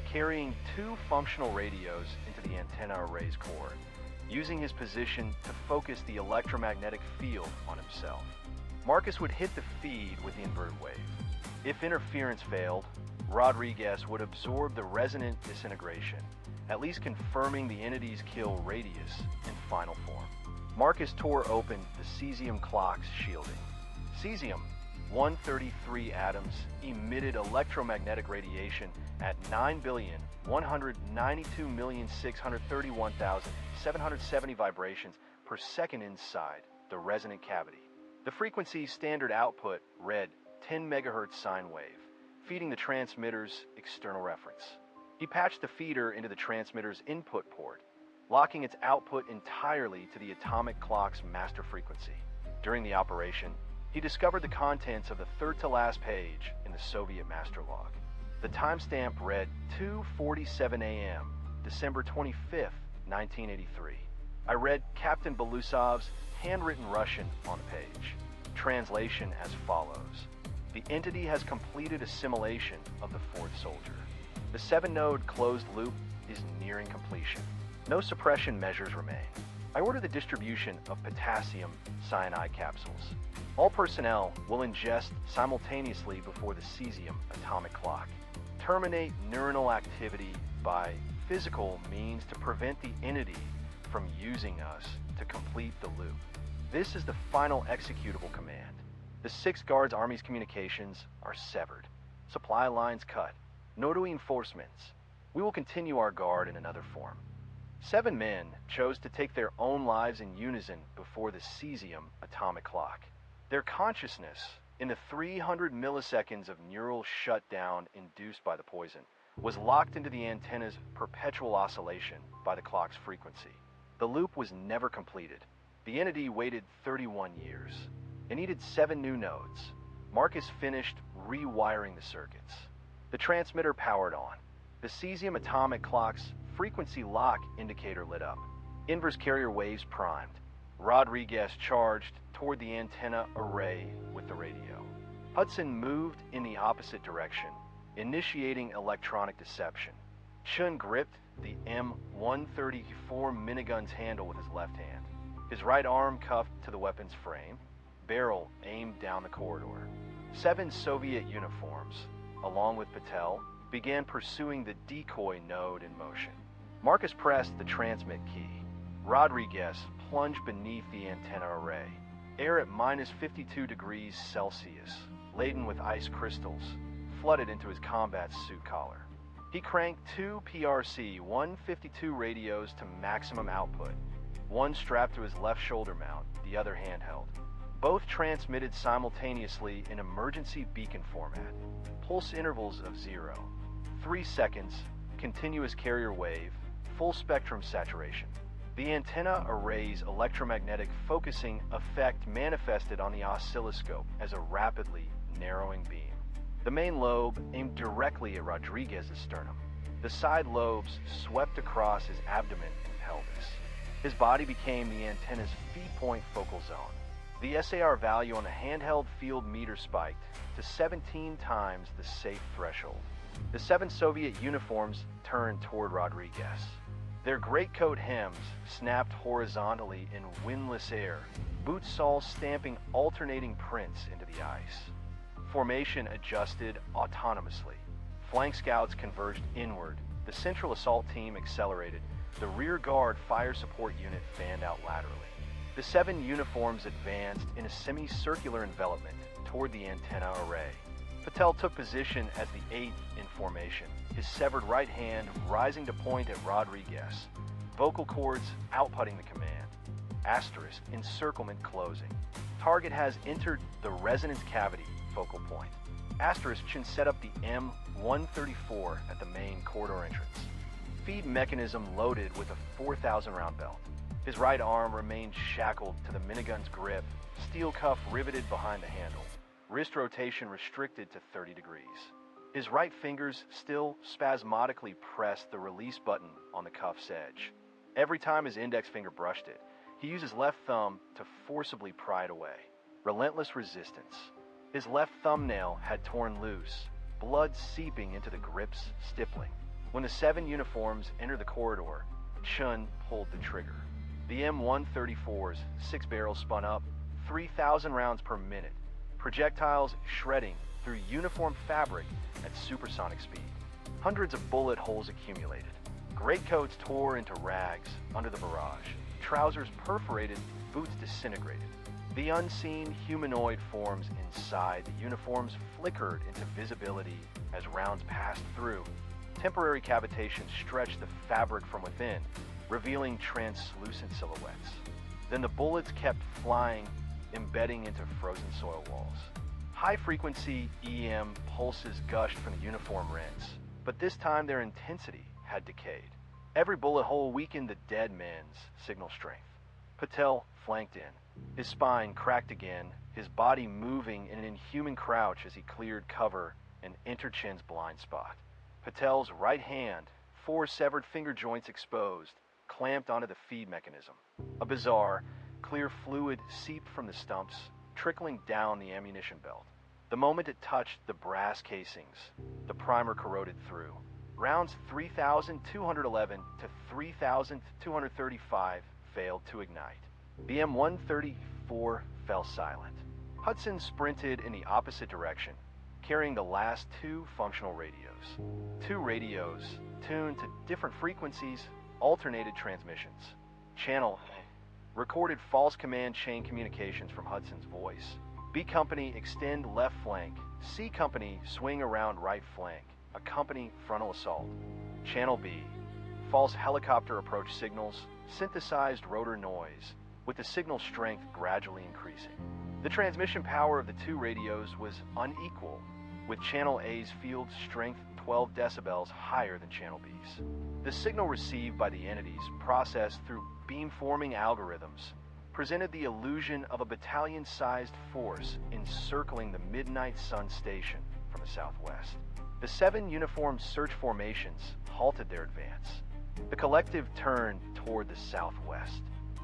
carrying 2 functional radios into the antenna array's core. using his position to focus the electromagnetic field on himself. Marcus would hit the feed with the inverted wave. If interference failed, Rodriguez would absorb the resonant disintegration, at least confirming the entity's kill radius in final form. Marcus tore open the cesium clock's shielding. Cesium-133 atoms emitted electromagnetic radiation at 9,192,631,770 vibrations per second inside the resonant cavity. The frequency's standard output read 10 megahertz sine wave, feeding the transmitter's external reference. He patched the feeder into the transmitter's input port, locking its output entirely to the atomic clock's master frequency. During the operation, he discovered the contents of the third-to-last page in the Soviet master log. The timestamp read 2:47 a.m., December 25th, 1983. I read Captain Belousov's handwritten Russian on the page. Translation as follows. The entity has completed assimilation of the fourth soldier. The 7-node closed loop is nearing completion. No suppression measures remain. I order the distribution of potassium cyanide capsules. All personnel will ingest simultaneously before the cesium atomic clock. Terminate neuronal activity by physical means to prevent the entity from using us to complete the loop. This is the final executable command. The 6th Guards Army's communications are severed. Supply lines cut. No reinforcements. We will continue our guard in another form. 7 men chose to take their own lives in unison before the cesium atomic clock. Their consciousness, in the 300 milliseconds of neural shutdown induced by the poison, was locked into the antenna's perpetual oscillation by the clock's frequency. The loop was never completed. The entity waited 31 years. It needed 7 new nodes. Marcus finished rewiring the circuits. The transmitter powered on. The cesium atomic clock's frequency lock indicator lit up. Inverse carrier waves primed. Rodriguez charged toward the antenna array with the radio. Hudson moved in the opposite direction, initiating electronic deception. Chun gripped the M134 minigun's handle with his left hand. His right arm cuffed to the weapon's frame, barrel aimed down the corridor. 7 Soviet uniforms, along with Patel, began pursuing the decoy node in motion. Marcus pressed the transmit key. Rodriguez plunged beneath the antenna array. Air at minus 52 degrees Celsius, laden with ice crystals, flooded into his combat suit collar. He cranked 2 PRC-152 radios to maximum output, one strapped to his left shoulder mount, the other handheld. Both transmitted simultaneously in emergency beacon format, pulse intervals of 0, 3 seconds, continuous carrier wave, full spectrum saturation. The antenna array's electromagnetic focusing effect manifested on the oscilloscope as a rapidly narrowing beam. The main lobe aimed directly at Rodriguez's sternum. The side lobes swept across his abdomen and pelvis. His body became the antenna's feed point focal zone. The SAR value on the handheld field meter spiked to 17 times the safe threshold. The 7 Soviet uniforms turned toward Rodriguez. Their greatcoat hems snapped horizontally in windless air, boot soles stamping alternating prints into the ice. Formation adjusted autonomously. Flank scouts converged inward. The central assault team accelerated. The rear guard fire support unit fanned out laterally. The 7 uniforms advanced in a semicircular envelopment toward the antenna array. Patel took position as the 8th in formation, his severed right hand rising to point at Rodriguez. Vocal cords outputting the command. Asterisk encirclement closing. Target has entered the resonance cavity focal point. Asterisk should set up the M134 at the main corridor entrance. Feed mechanism loaded with a 4,000 round belt. His right arm remained shackled to the minigun's grip, steel cuff riveted behind the handle. Wrist rotation restricted to 30 degrees. His right fingers still spasmodically pressed the release button on the cuff's edge. Every time his index finger brushed it, he used his left thumb to forcibly pry it away. Relentless resistance. His left thumbnail had torn loose, blood seeping into the grip's stippling. When the 7 uniforms entered the corridor, Chun pulled the trigger. The M134's 6 barrels spun up, 3,000 rounds per minute, projectiles shredding through uniform fabric at supersonic speed. Hundreds of bullet holes accumulated. Greatcoats tore into rags under the barrage. Trousers perforated, boots disintegrated. The unseen humanoid forms inside the uniforms flickered into visibility as rounds passed through. Temporary cavitations stretched the fabric from within, revealing translucent silhouettes. Then the bullets kept flying, embedding into frozen soil walls. High-frequency EM pulses gushed from the uniform rents, but this time their intensity had decayed. Every bullet hole weakened the dead man's signal strength. Patel flanked in, his spine cracked again, his body moving in an inhuman crouch as he cleared cover and entered Chin's blind spot. Patel's right hand, 4 severed finger joints exposed, clamped onto the feed mechanism. A bizarre, clear fluid seeped from the stumps, trickling down the ammunition belt. The moment it touched the brass casings, the primer corroded through. Rounds 3,211 to 3,235 failed to ignite. The M134 fell silent. Hudson sprinted in the opposite direction, carrying the last 2 functional radios. 2 radios, tuned to different frequencies, alternated transmissions. Channel A recorded false command chain communications from Hudson's voice. B Company extend left flank. C Company swing around right flank. A company frontal assault. Channel B, false helicopter approach signals, synthesized rotor noise, with the signal strength gradually increasing. The transmission power of the 2 radios was unequal, with Channel A's field strength 12 decibels higher than Channel B's. The signal received by the entities, processed through beamforming algorithms, presented the illusion of a battalion-sized force encircling the Midnight Sun Station from the southwest. The 7 uniformed search formations halted their advance. The collective turned toward the southwest.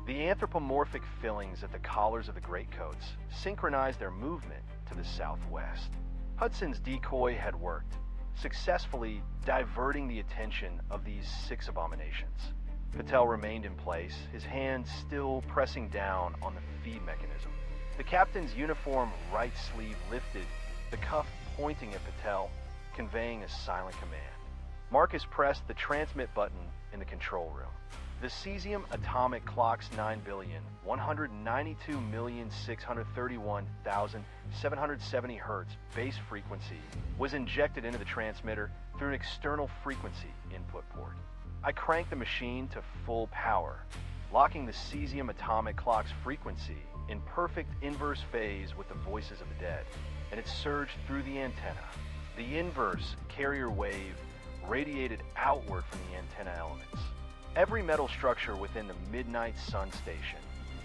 The anthropomorphic fillings at the collars of the greatcoats synchronized their movement to the southwest. Hudson's decoy had worked, successfully diverting the attention of these 6 abominations. Patel remained in place, his hand still pressing down on the feed mechanism. The captain's uniform right sleeve lifted, the cuff pointing at Patel, conveying a silent command. Marcus pressed the transmit button in the control room. The cesium atomic clock's 9,192,631,770 Hertz base frequency was injected into the transmitter through an external frequency input port. I cranked the machine to full power, locking the cesium atomic clock's frequency in perfect inverse phase with the voices of the dead, and it surged through the antenna. The inverse carrier wave radiated outward from the antenna elements. Every metal structure within the Midnight Sun Station,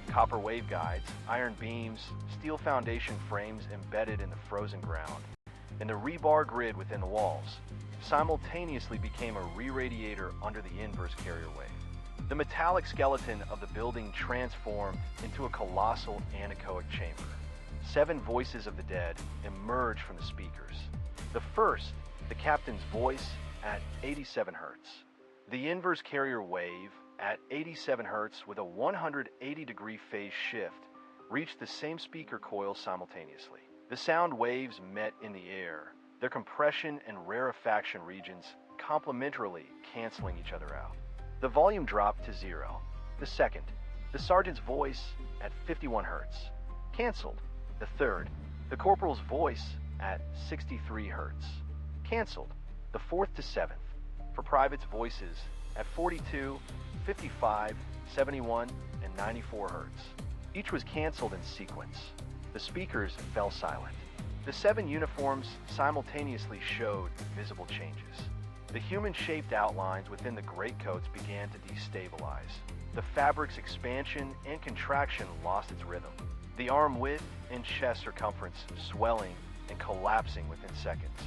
copper waveguides, iron beams, steel foundation frames embedded in the frozen ground, and the rebar grid within the walls, simultaneously became a re-radiator under the inverse carrier wave. The metallic skeleton of the building transformed into a colossal anechoic chamber. 7 voices of the dead emerged from the speakers. The first, the captain's voice, at 87 Hertz. The inverse carrier wave, at 87 Hertz with a 180-degree phase shift, reached the same speaker coil simultaneously. The sound waves met in the air, their compression and rarefaction regions complementarily canceling each other out. The volume dropped to 0. The second, the sergeant's voice, at 51 Hertz. Canceled. The third, the corporal's voice, at 63 Hertz. Canceled. The 4th to 7th, for privates' voices at 42, 55, 71, and 94 Hertz. Each was canceled in sequence. The speakers fell silent. The 7 uniforms simultaneously showed visible changes. The human-shaped outlines within the greatcoats began to destabilize. The fabric's expansion and contraction lost its rhythm. The arm width and chest circumference swelling and collapsing within seconds.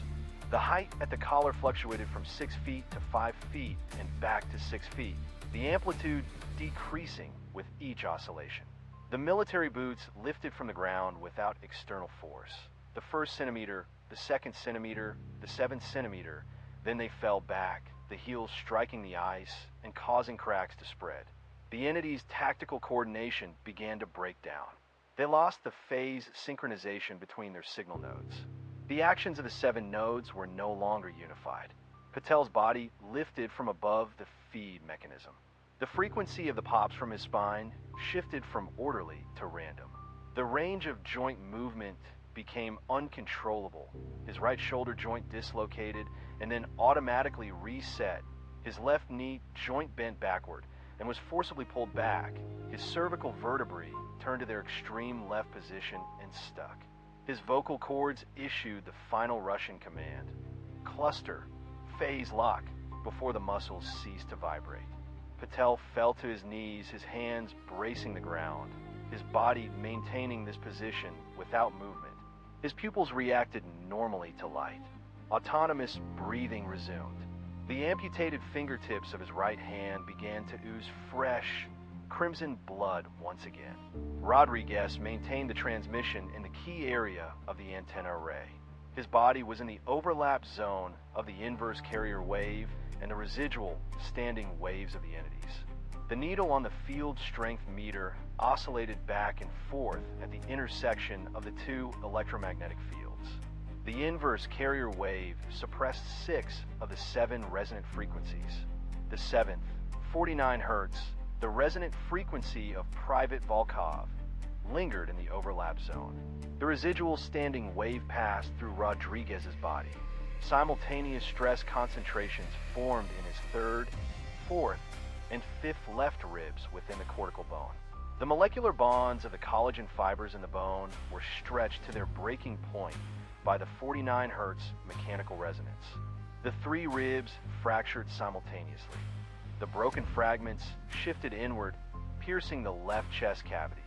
The height at the collar fluctuated from 6 feet to 5 feet and back to 6 feet, the amplitude decreasing with each oscillation. The military boots lifted from the ground without external force. The 1st centimeter, the 2nd centimeter, the 7th centimeter, then they fell back, the heels striking the ice and causing cracks to spread. The entity's tactical coordination began to break down. They lost the phase synchronization between their signal nodes. The actions of the 7 nodes were no longer unified. Patel's body lifted from above the feed mechanism. The frequency of the pops from his spine shifted from orderly to random. The range of joint movement became uncontrollable. His right shoulder joint dislocated and then automatically reset. His left knee joint bent backward and was forcibly pulled back. His cervical vertebrae turned to their extreme left position and stuck. His vocal cords issued the final Russian command: cluster, phase lock, before the muscles ceased to vibrate. Patel fell to his knees, his hands bracing the ground, his body maintaining this position without movement. His pupils reacted normally to light. Autonomous breathing resumed. The amputated fingertips of his right hand began to ooze fresh, crimson blood once again. Rodriguez maintained the transmission in the key area of the antenna array. His body was in the overlap zone of the inverse carrier wave and the residual standing waves of the entities. The needle on the field strength meter oscillated back and forth at the intersection of the 2 electromagnetic fields. The inverse carrier wave suppressed 6 of the 7 resonant frequencies. The 7th, 49 Hz, the resonant frequency of Private Volkov, lingered in the overlap zone. The residual standing wave passed through Rodriguez's body. Simultaneous stress concentrations formed in his 3rd, 4th, and 5th left ribs within the cortical bone. The molecular bonds of the collagen fibers in the bone were stretched to their breaking point by the 49 Hz mechanical resonance. The 3 ribs fractured simultaneously. The broken fragments shifted inward, piercing the left chest cavity.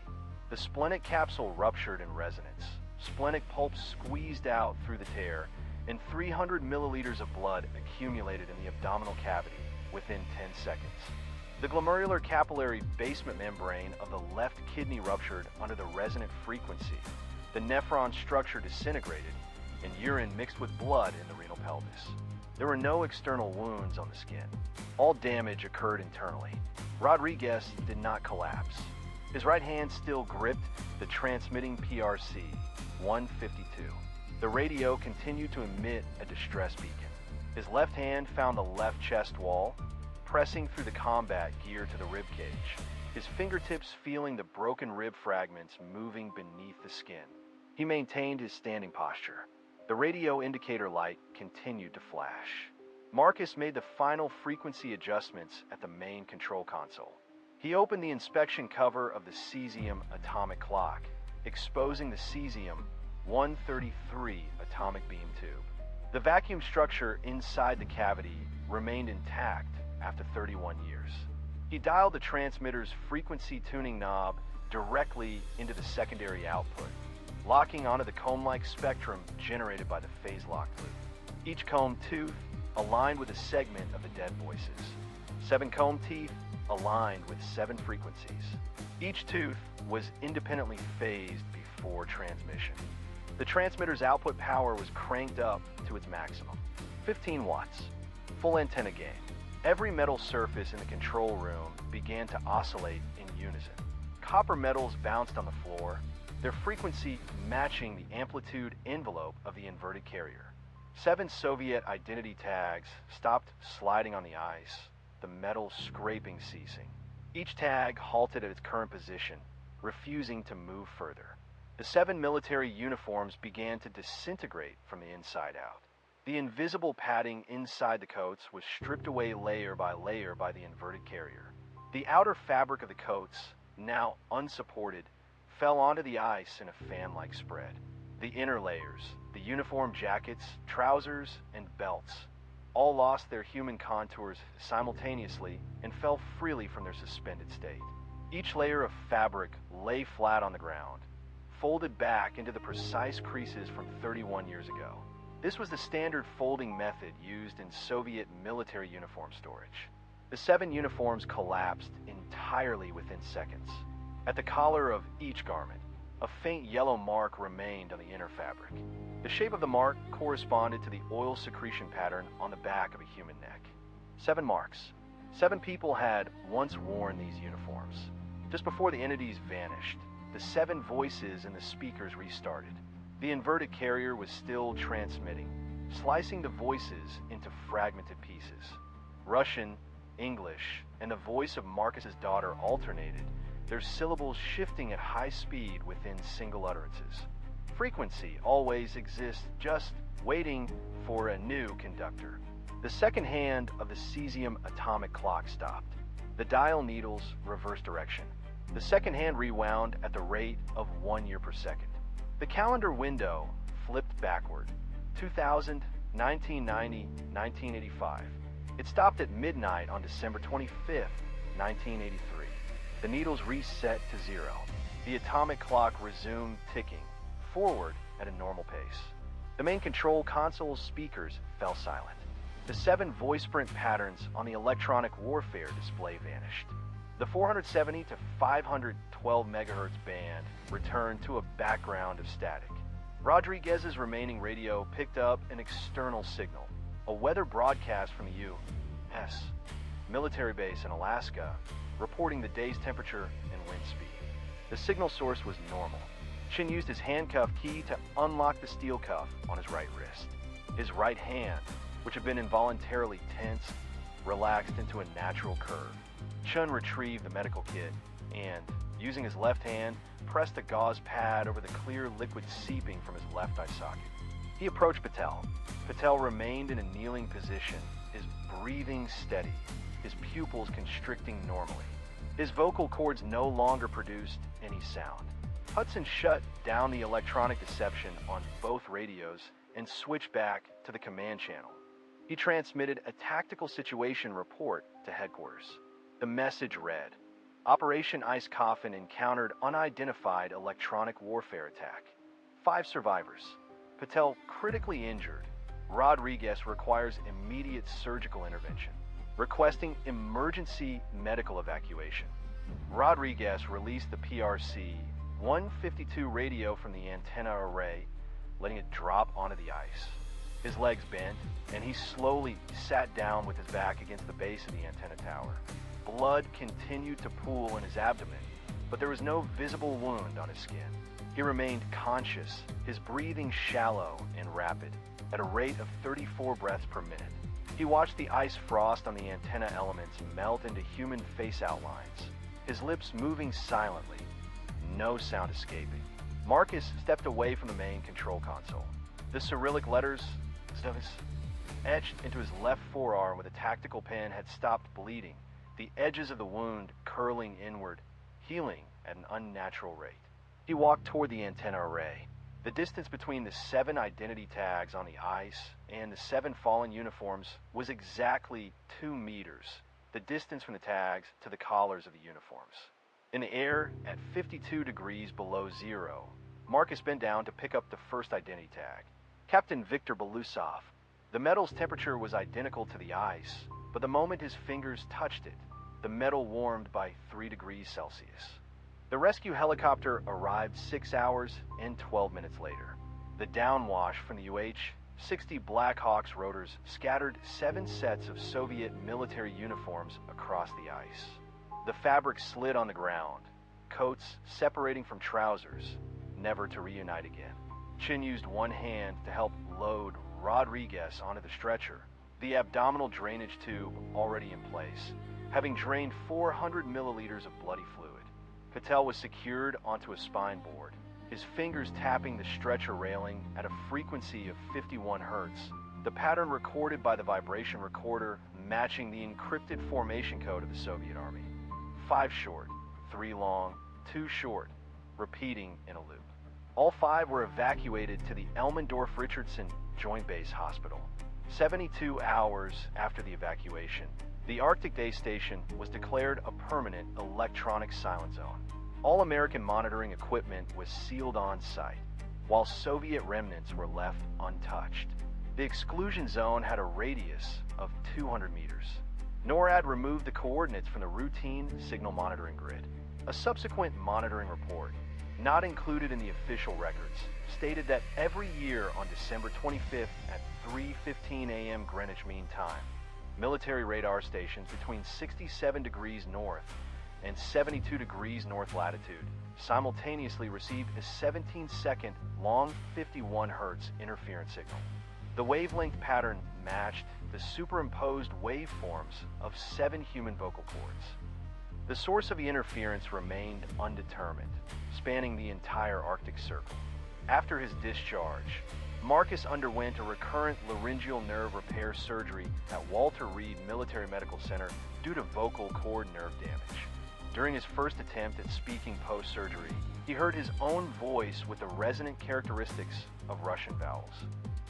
The splenic capsule ruptured in resonance. Splenic pulp squeezed out through the tear, and 300 milliliters of blood accumulated in the abdominal cavity within 10 seconds. The glomerular capillary basement membrane of the left kidney ruptured under the resonant frequency. The nephron structure disintegrated, and urine mixed with blood in the renal pelvis. There were no external wounds on the skin. All damage occurred internally. Rodriguez did not collapse. His right hand still gripped the transmitting PRC 152. The radio continued to emit a distress beacon. His left hand found the left chest wall, pressing through the combat gear to the rib cage, his fingertips feeling the broken rib fragments moving beneath the skin. He maintained his standing posture. The radio indicator light continued to flash. Marcus made the final frequency adjustments at the main control console. He opened the inspection cover of the cesium atomic clock, exposing the cesium-133 atomic beam tube. The vacuum structure inside the cavity remained intact after 31 years. He dialed the transmitter's frequency tuning knob directly into the secondary output, locking onto the comb-like spectrum generated by the phase lock loop. Each comb tooth aligned with a segment of the dead voices. 7 comb teeth aligned with 7 frequencies. Each tooth was independently phased before transmission. The transmitter's output power was cranked up to its maximum, 15 watts, full antenna gain. Every metal surface in the control room began to oscillate in unison. Copper metals bounced on the floor, their frequency matching the amplitude envelope of the inverted carrier. 7 Soviet identity tags stopped sliding on the ice, the metal scraping ceasing. Each tag halted at its current position, refusing to move further. The 7 military uniforms began to disintegrate from the inside out. The invisible padding inside the coats was stripped away layer by layer by the inverted carrier. The outer fabric of the coats, now unsupported, fell onto the ice in a fan-like spread. The inner layers, the uniform jackets, trousers, and belts, all lost their human contours simultaneously and fell freely from their suspended state. Each layer of fabric lay flat on the ground, folded back into the precise creases from 31 years ago. This was the standard folding method used in Soviet military uniform storage. The 7 uniforms collapsed entirely within seconds. At the collar of each garment, a faint yellow mark remained on the inner fabric. The shape of the mark corresponded to the oil secretion pattern on the back of a human neck. 7 marks, 7 people had once worn these uniforms. Just before the entities vanished, the 7 voices in the speakers restarted. The inverted carrier was still transmitting, slicing the voices into fragmented pieces. Russian, English, and the voice of Marcus's daughter alternated, their syllables shifting at high speed within single utterances. Frequency always exists, just waiting for a new conductor. The second hand of the cesium atomic clock stopped. The dial needles reversed direction. The second hand rewound at the rate of 1 year per second. The calendar window flipped backward. 2000, 1990, 1985. It stopped at midnight on December 25th, 1983. The needles reset to 0. The atomic clock resumed ticking, forward at a normal pace. The main control console's speakers fell silent. The 7 voice print patterns on the electronic warfare display vanished. The 470 to 512 MHz band returned to a background of static. Rodriguez's remaining radio picked up an external signal, a weather broadcast from the U.S. military base in Alaska, reporting the day's temperature and wind speed. The signal source was normal. Chin used his handcuff key to unlock the steel cuff on his right wrist. His right hand, which had been involuntarily tense, relaxed into a natural curve. Chun retrieved the medical kit and, using his left hand, pressed a gauze pad over the clear liquid seeping from his left eye socket. He approached Patel. Patel remained in a kneeling position, his breathing steady, his pupils constricting normally. His vocal cords no longer produced any sound. Hudson shut down the electronic deception on both radios and switched back to the command channel. He transmitted a tactical situation report to headquarters. The message read, Operation Ice Coffin encountered unidentified electronic warfare attack. 5 survivors. Patel critically injured. Rodriguez requires immediate surgical intervention, requesting emergency medical evacuation. Rodriguez released the PRC 152 radio from the antenna array, letting it drop onto the ice. His legs bent, and he slowly sat down with his back against the base of the antenna tower. Blood continued to pool in his abdomen, but there was no visible wound on his skin. He remained conscious, his breathing shallow and rapid, at a rate of 34 breaths per minute. He watched the ice frost on the antenna elements melt into human face outlines, his lips moving silently, no sound escaping. Marcus stepped away from the main control console. The Cyrillic letters, etched into his left forearm with a tactical pen, had stopped bleeding, the edges of the wound curling inward, healing at an unnatural rate. He walked toward the antenna array. The distance between the 7 identity tags on the ice and the 7 fallen uniforms was exactly 2 meters, the distance from the tags to the collars of the uniforms. In the air, at 52 degrees below zero, Marcus bent down to pick up the first identity tag. Captain Victor Belousov. The metal's temperature was identical to the ice, but the moment his fingers touched it, the metal warmed by 3 degrees Celsius. The rescue helicopter arrived 6 hours and 12 minutes later. The downwash from the UH-60 Black Hawk's rotors scattered 7 sets of Soviet military uniforms across the ice. The fabric slid on the ground, coats separating from trousers, never to reunite again. Chin used one hand to help load Rodriguez onto the stretcher, the abdominal drainage tube already in place, having drained 400 milliliters of bloody fluid. Patel was secured onto a spine board, his fingers tapping the stretcher railing at a frequency of 51 hertz, the pattern recorded by the vibration recorder matching the encrypted formation code of the Soviet Army. 5 short, 3 long, 2 short, repeating in a loop. All 5 were evacuated to the Elmendorf-Richardson Joint Base Hospital. 72 hours after the evacuation, the Arctic Day Station was declared a permanent electronic silent zone. All American monitoring equipment was sealed on site, while Soviet remnants were left untouched. The exclusion zone had a radius of 200 meters. NORAD removed the coordinates from the routine signal monitoring grid. A subsequent monitoring report, not included in the official records, stated that every year on December 25th at 3:15 a.m. Greenwich Mean Time, military radar stations between 67 degrees north and 72 degrees north latitude simultaneously received a 17-second long 51 Hz interference signal. The wavelength pattern matched the superimposed waveforms of 7 human vocal cords. The source of the interference remained undetermined, spanning the entire Arctic Circle. After his discharge, Marcus underwent a recurrent laryngeal nerve repair surgery at Walter Reed Military Medical Center due to vocal cord nerve damage. During his first attempt at speaking post-surgery, he heard his own voice with the resonant characteristics of Russian vowels.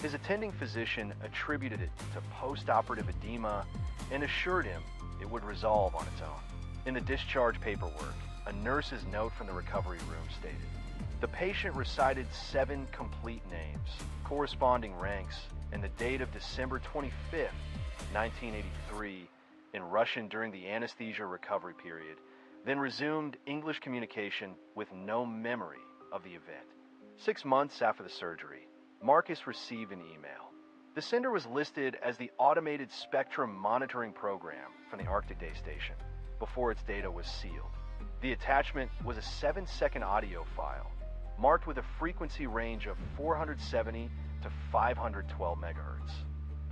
His attending physician attributed it to post-operative edema and assured him it would resolve on its own. In the discharge paperwork, a nurse's note from the recovery room stated, "The patient recited 7 complete names, corresponding ranks, and the date of December 25th, 1983, in Russian during the anesthesia recovery period, then resumed English communication with no memory of the event." 6 months after the surgery, Marcus received an email. The sender was listed as the Automated Spectrum Monitoring Program from the Arctic Day Station before its data was sealed. The attachment was a 7-second audio file, marked with a frequency range of 470 to 512 megahertz.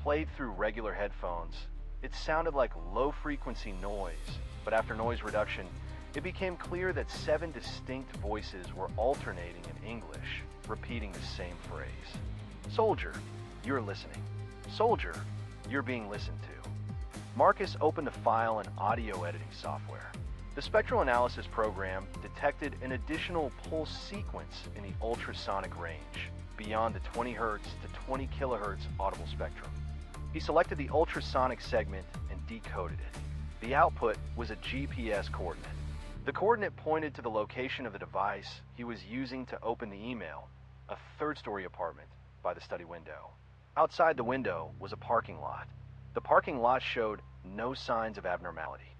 Played through regular headphones, it sounded like low-frequency noise, but after noise reduction, it became clear that 7 distinct voices were alternating in English, repeating the same phrase. "Soldier, you're listening. Soldier, you're being listened to." Marcus opened the file in audio editing software. The spectral analysis program detected an additional pulse sequence in the ultrasonic range, beyond the 20 Hz to 20 kHz audible spectrum. He selected the ultrasonic segment and decoded it. The output was a GPS coordinate. The coordinate pointed to the location of the device he was using to open the email, a 3rd-story apartment by the study window. Outside the window was a parking lot. The parking lot showed no signs of abnormality.